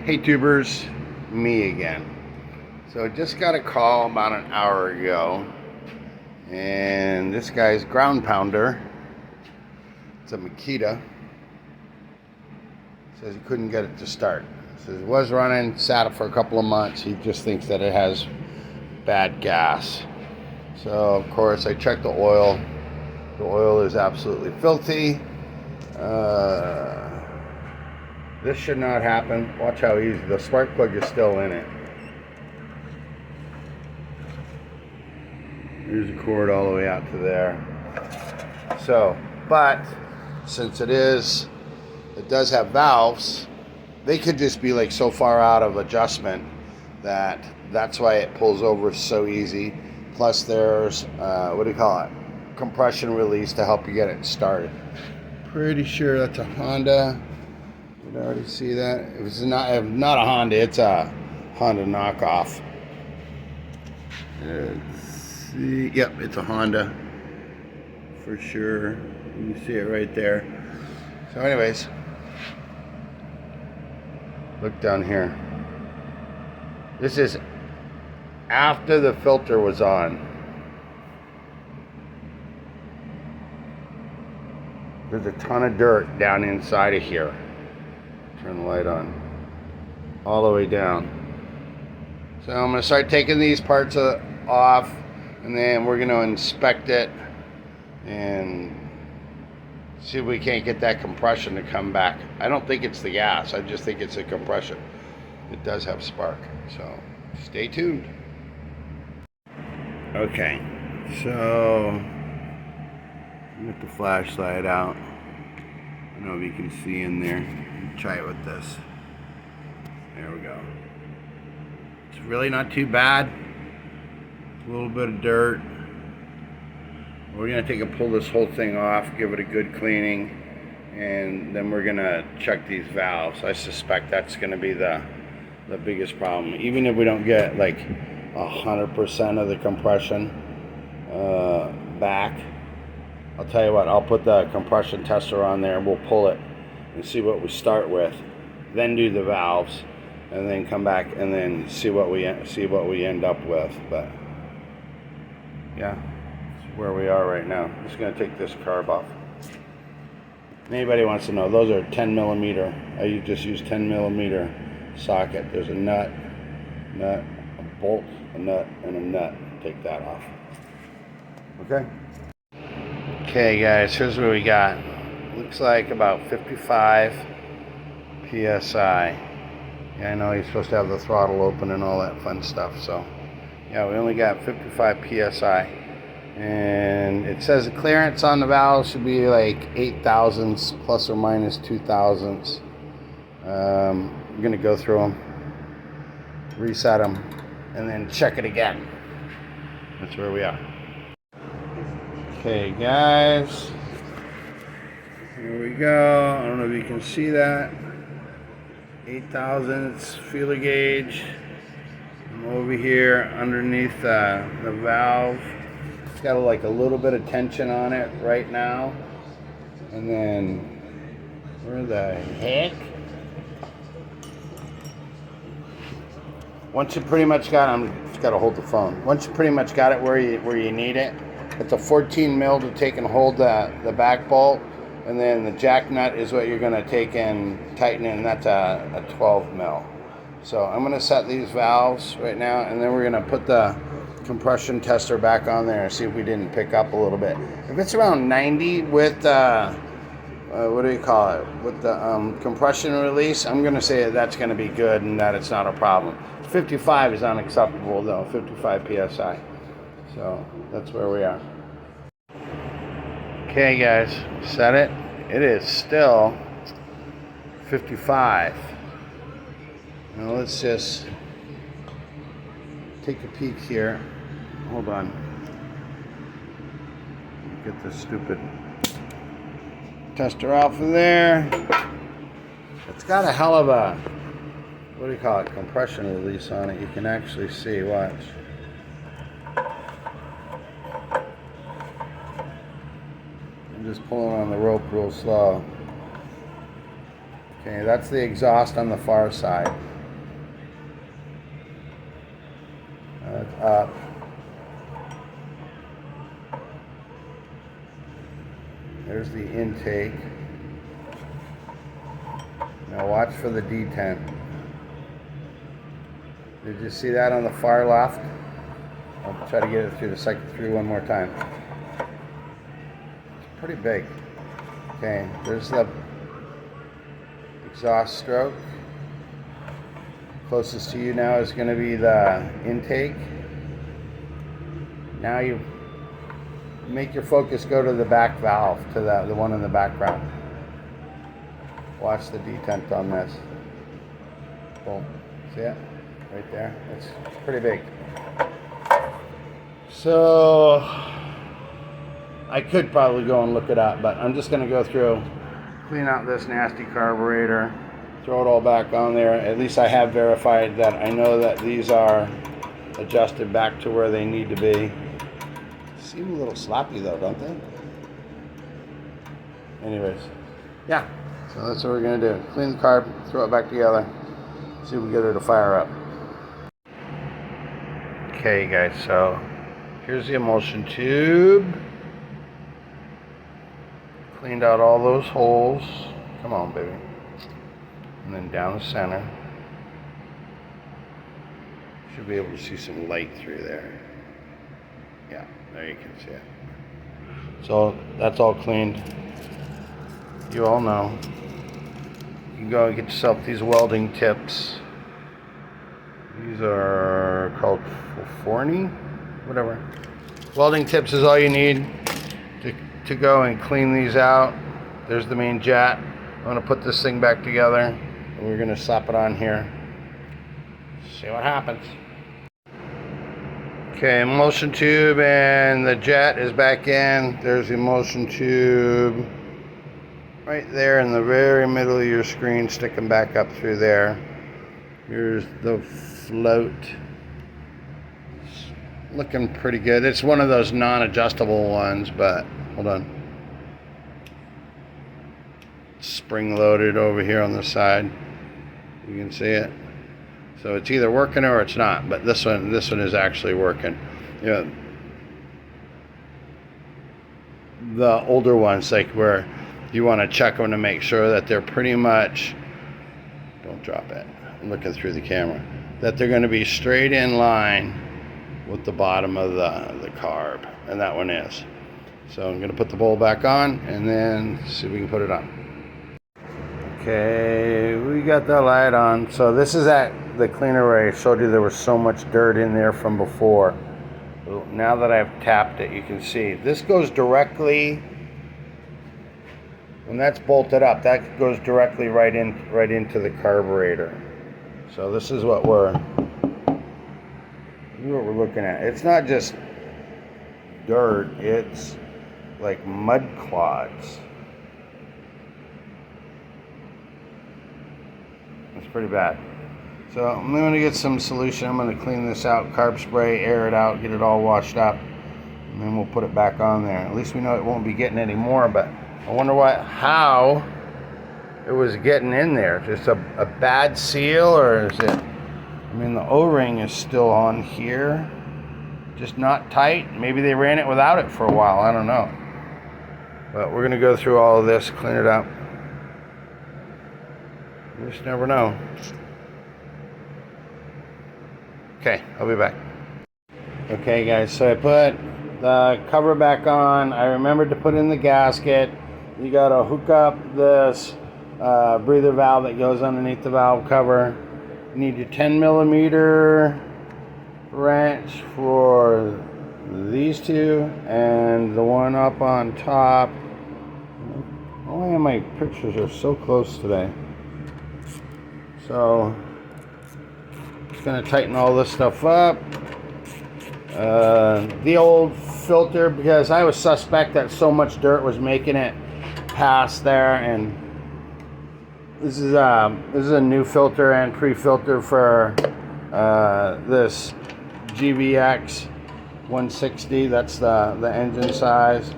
Hey tubers, me again. So just got a call about an hour ago, and this guy's ground pounder, it's a Makita, says he couldn't get it to start. Says it was running, sat it for a couple of months. He just thinks that it has bad gas. So of course I checked the oil. The oil is absolutely filthy. This should not happen. Watch how easy. The spark plug is still in it. Here's the cord all the way out to there. So, but since it does have valves, they could just be like so far out of adjustment that's why it pulls over so easy. Plus there's, what do you call it? Compression release to help you get it started. Pretty sure that's a Honda. Did I already see that? It was not a Honda, it's a Honda knockoff. Let's see. Yep, it's a Honda for sure. You can see it right there. So anyways, look down here. This is after the filter was on. There's a ton of dirt down inside of here. Turn the light on. All the way down. So I'm going to start taking these parts off, and then we're going to inspect it and see if we can't get that compression to come back. I don't think it's the gas. I just think it's the compression. It does have spark. So stay tuned. Okay. So get the flashlight out. I don't know if you can see in there. Try it with this. There we go. It's really not too bad. A little bit of dirt. We're gonna pull this whole thing off, give it a good cleaning, and then we're gonna check these valves. I suspect that's gonna be the biggest problem. Even if we don't get like 100% of the compression back, I'll tell you what, I'll put the compression tester on there and we'll pull it and see what we start with, then do the valves, and then come back and then see what we end up with. But yeah, that's where we are right now. I'm just gonna take this carb off. Anybody wants to know, those are 10 millimeter. I just use 10 millimeter socket. There's a nut, a bolt, a nut, and a nut. Take that off. Okay. Okay guys, here's what we got. Looks like about 55 PSI. Yeah, I know you're supposed to have the throttle open and all that fun stuff. So yeah, we only got 55 PSI. And it says the clearance on the valve should be like 8 thousandths plus or minus 2 thousandths. I'm gonna go through them, reset them, and then check it again. That's where we are. Okay guys, here we go. I don't know if you can see that. 8 thousandths feeler gauge. I'm over here underneath the valve. It's got like a little bit of tension on it right now. And then, where the heck? Once you pretty much got, I'm just gotta hold the phone. Once you pretty much got it where you need it, it's a 14 mil to take and hold the back bolt, and then the jack nut is what you're gonna take and tighten in, and that's a 12 mil. So I'm gonna set these valves right now, and then we're gonna put the compression tester back on there and see if we didn't pick up a little bit. If it's around 90 with what do you call it? With the compression release, I'm gonna say that's gonna be good and that it's not a problem. 55 is unacceptable though, 55 PSI. So that's where we are. Okay guys, set it. It is still 55. Now let's just take a peek here. Hold on. Get this stupid tester off of there. It's got a hell of a, what do you call it, compression release on it. You can actually see, watch. I'm just pulling on the rope real slow. Okay, that's the exhaust on the far side. up. There's the intake. Now watch for the detent. Did you see that on the far left? I'll try to get it through the second through one more time. It's pretty big. Okay, there's the exhaust stroke. Closest to you now is going to be the intake. Now you make your focus go to the back valve, to the one in the background. Watch the detent on this. Boom. See it? Right there. It's pretty big. So I could probably go and look it up, but I'm just going to go through, clean out this nasty carburetor, throw it all back on there. At least I have verified that I know that these are adjusted back to where they need to be. Seem a little sloppy though, don't they? Anyways, yeah. So that's what we're gonna do. Clean the carb, throw it back together, see if we get her to fire up. Okay guys, so here's the emulsion tube. Cleaned out all those holes. Come on, baby. And then down the center. Should be able to see some light through there. Yeah, there you can see it. So that's all cleaned. You all know. You can go and get yourself these welding tips. These are called Forney, whatever. Welding tips is all you need to go and clean these out. There's the main jet. I'm gonna put this thing back together and we're gonna slap it on here. See what happens. Okay, emulsion tube and the jet is back in. There's the emulsion tube right there in the very middle of your screen, sticking back up through there. Here's the float. It's looking pretty good. It's one of those non-adjustable ones, but hold on. Spring loaded over here on the side. You can see it. So it's either working or it's not, but this one is actually working. You know, the older ones, like where you want to check them to make sure that they're pretty much, don't drop it, I'm looking through the camera, that they're going to be straight in line with the bottom of the carb, and that one is. So I'm going to put the bowl back on and then see if we can put it on. Okay, we got the light on. So this is at the cleaner where I showed you there was so much dirt in there from before. Now that I've tapped it, you can see this goes directly, when that's bolted up, that goes directly right into the carburetor. So this is what we're looking at. It's not just dirt, it's like mud clods. It's pretty bad. So I'm going to get some solution. I'm going to clean this out, carb spray, air it out, get it all washed up, and then we'll put it back on there. At least we know it won't be getting any more, but I wonder how it was getting in there. Just a bad seal, or is it, I mean, the O-ring is still on here, just not tight. Maybe they ran it without it for a while, I don't know. But we're going to go through all of this, clean it up. You just never know. Okay, I'll be back. Okay guys, so I put the cover back on. I remembered to put in the gasket. You gotta hook up this breather valve that goes underneath the valve cover. You need your 10mm wrench for these two and the one up on top. Oh, my pictures are so close today. So just gonna tighten all this stuff up. The old filter, because I was suspect that so much dirt was making it past there, and this is a new filter and pre-filter for this GVX 160. That's the engine size.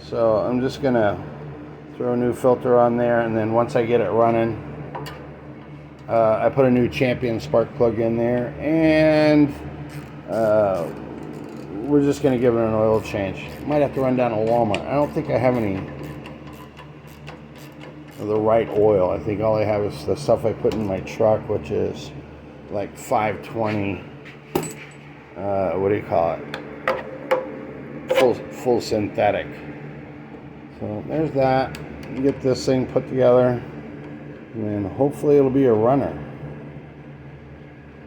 So I'm just gonna throw a new filter on there, and then once I get it running, I put a new Champion spark plug in there, and We're just going to give it an oil change. Might have to run down to Walmart. I don't think I have any of the right oil. I think all I have is the stuff I put in my truck, which is like 520, what do you call it? Full synthetic. So there's that. Get this thing put together, and then hopefully it'll be a runner.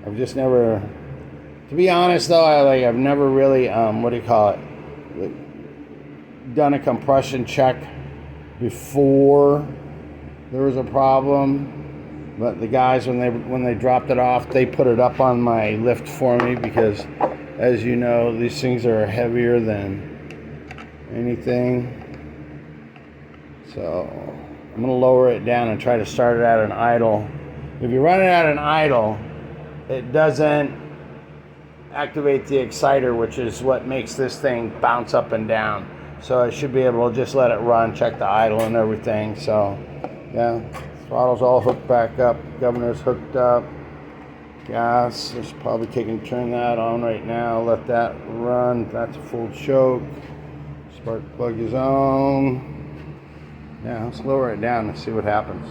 I've just never, to be honest though, I've never really what do you call it? Done a compression check before there was a problem. But the guys, when they dropped it off, they put it up on my lift for me because, as you know, these things are heavier than anything. So I'm going to lower it down and try to start it at an idle. If you run it at an idle, it doesn't activate the exciter, which is what makes this thing bounce up and down. So I should be able to just let it run, check the idle and everything. So yeah, throttle's all hooked back up, governor's hooked up, gas, just probably turn that on right now, let that run. That's a full choke. Spark plug is on. Yeah, let's lower it down and see what happens.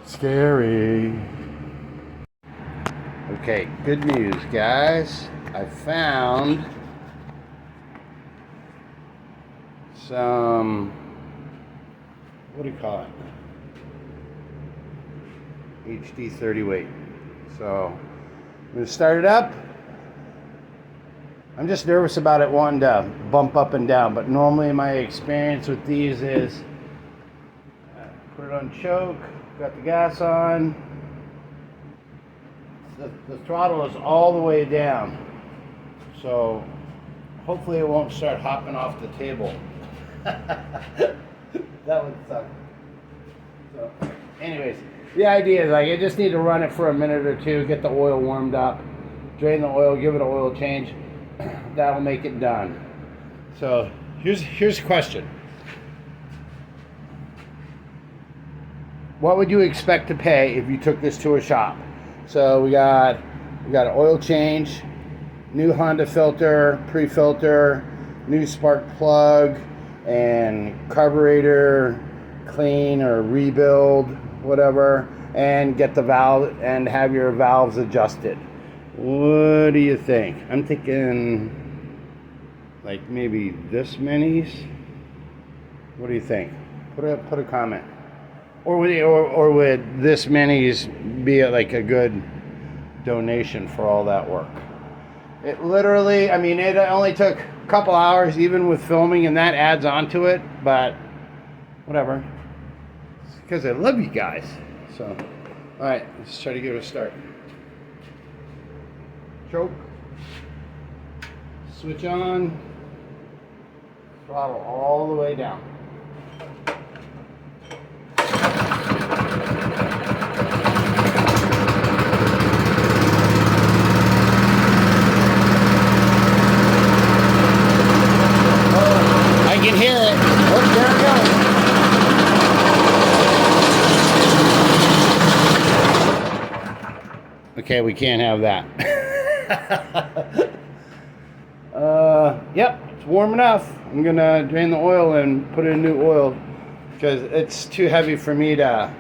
Scary. Okay, good news, guys. I found some, what do you call it? HD 30 weight. So I'm going to start it up. I'm just nervous about it wanting to bump up and down, but normally my experience with these is put it on choke, got the gas on, the throttle is all the way down, so hopefully it won't start hopping off the table. That would suck. So anyways, the idea is I just need to run it for a minute or two, get the oil warmed up, drain the oil, give it an oil change. That'll make it done. So here's a question. What would you expect to pay if you took this to a shop? So we got an oil change, new Honda filter, pre-filter, new spark plug, and carburetor clean or rebuild, whatever, and get the valve and have your valves adjusted. What do you think? I'm thinking like maybe this many's. What do you think? Put a comment. Or would this many's be like a good donation for all that work? It literally, I mean, it only took a couple hours even with filming, and that adds on to it, but whatever. It's because I love you guys. So, all right, let's try to give it a start. Choke, switch on, throttle all the way down. Oh, I can hear it. Oh, there it goes. Okay, we can't have that. Yep, it's warm enough. I'm gonna drain the oil and put in new oil because it's too heavy for me to,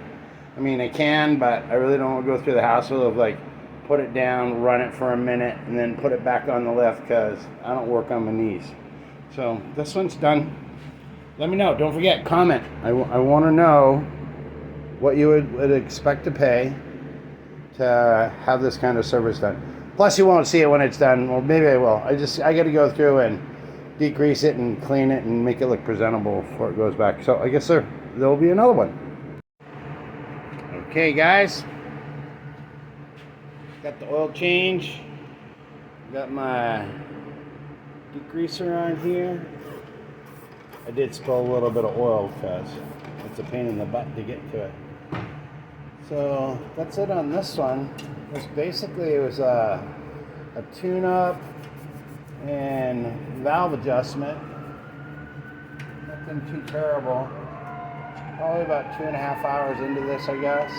I mean, I can, but I really don't want to go through the hassle of like put it down, run it for a minute, and then put it back on the lift because I don't work on my knees. So this one's done. Let me know. Don't forget, comment. I want to know what you would expect to pay to have this kind of service done. Plus, you won't see it when it's done. Well, maybe I will. I got to go through and degrease it and clean it and make it look presentable before it goes back. So I guess there'll be another one. Okay, guys. Got the oil change. Got my degreaser on here. I did spill a little bit of oil because it's a pain in the butt to get to it. So that's it on this one. It was a tune-up and valve adjustment. Nothing too terrible. Probably about 2.5 hours into this, I guess.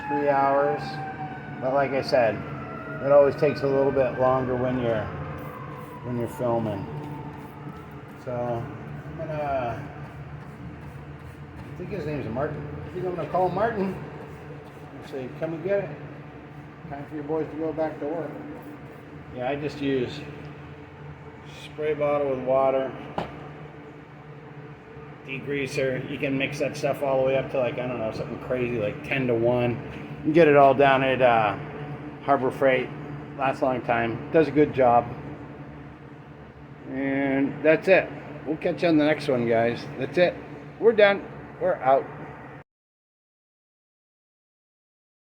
3 hours. But like I said, It always takes a little bit longer when you're filming. So I'm gonna, I think his name's Martin. I think I'm gonna call Martin and say, come and get it. Time for your boys to go back to work. Yeah, I just use spray bottle with water, degreaser. You can mix that stuff all the way up to, like, I don't know, something crazy like 10 to 1. You can get it all down at Harbor Freight. Lasts a long time. Does a good job. And that's it. We'll catch you on the next one, guys. That's it. We're done. We're out.